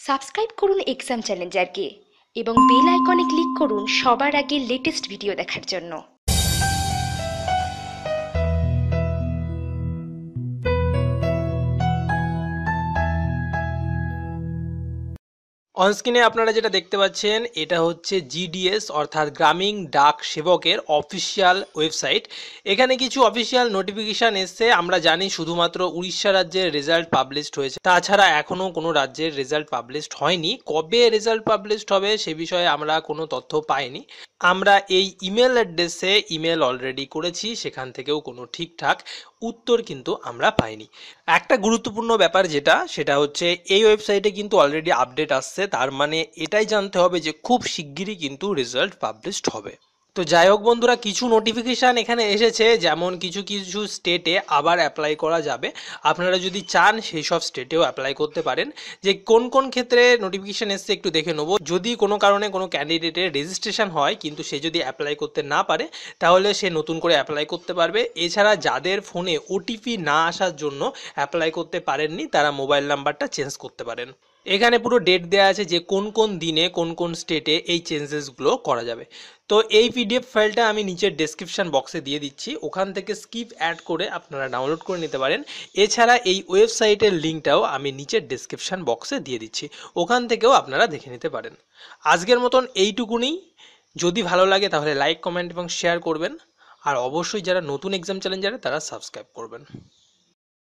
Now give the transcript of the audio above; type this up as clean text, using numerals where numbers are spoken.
Subscribe করুন exam চ্যালেঞ্জারকে এবং bell আইকনে ক্লিক করুন সবার আগে লেটেস্ট ভিডিও দেখার জন্য। অনস্ক্রিনে আপনারা যেটা দেখতে পাচ্ছেন এটা হচ্ছে জিডিএস অর্থাৎ গ্রামীণ ডাক সেবকের অফিসিয়াল ওয়েবসাইট। এখানে কিছু অফিসিয়াল নোটিফিকেশান এসছে। আমরা জানি শুধুমাত্র উড়িষ্যা রাজ্যের রেজাল্ট পাবলিশড হয়েছে, তাছাড়া এখনও কোনো রাজ্যের রেজাল্ট পাবলিশড হয়নি। কবে রেজাল্ট পাবলিশড হবে সে বিষয়ে আমরা কোনো তথ্য পাইনি। আমরা এই ইমেল অ্যাড্রেসে ইমেল অলরেডি করেছি, সেখান থেকেও কোনো ঠিকঠাক উত্তর কিন্তু আমরা পাইনি। একটা গুরুত্বপূর্ণ ব্যাপার সেটা হচ্ছে এই ওয়েবসাইটে কিন্তু অলরেডি আপডেট আসছে, তার মানে এটাই জানতে হবে যে খুব শিগগিরই কিন্তু রেজাল্ট পাবলিশড হবে। তো যাই হোক বন্ধুরা, কিছু নোটিফিকেশান এখানে এসেছে, যেমন কিছু কিছু স্টেটে আবার অ্যাপ্লাই করা যাবে। আপনারা যদি চান সেই সব স্টেটেও অ্যাপ্লাই করতে পারেন। যে কোন কোন ক্ষেত্রে নোটিফিকেশান এসছে একটু দেখে নেবো। যদি কোনো কারণে কোনো ক্যান্ডিডেটের রেজিস্ট্রেশন হয় কিন্তু সে যদি অ্যাপ্লাই করতে না পারে তাহলে সে নতুন করে অ্যাপ্লাই করতে পারবে। এছাড়া যাদের ফোনে ওটিপি না আসার জন্য অ্যাপ্লাই করতে পারেননি তারা মোবাইল নাম্বারটা চেঞ্জ করতে পারেন। এখানে পুরো ডেট দেওয়া আছে যে কোন কোন দিনে কোন কোন স্টেটে এই চেঞ্জেসগুলো করা যাবে। তো এই পিডিএফ ফাইলটা আমি নিচের ডেসক্রিপশন বক্সে দিয়ে দিচ্ছি, ওখান থেকে স্কিপ অ্যাড করে আপনারা ডাউনলোড করে নিতে পারেন। এছাড়া এই ওয়েবসাইটের লিঙ্কটাও আমি নিচের ডেসক্রিপশন বক্সে দিয়ে দিচ্ছি, ওখান থেকেও আপনারা দেখে নিতে পারেন। আজকের মতন এইটুকুনি। যদি ভালো লাগে তাহলে লাইক, কমেন্ট এবং শেয়ার করবেন। আর অবশ্যই যারা নতুন এক্সাম চ্যালেঞ্জারে তারা সাবস্ক্রাইব করবেন।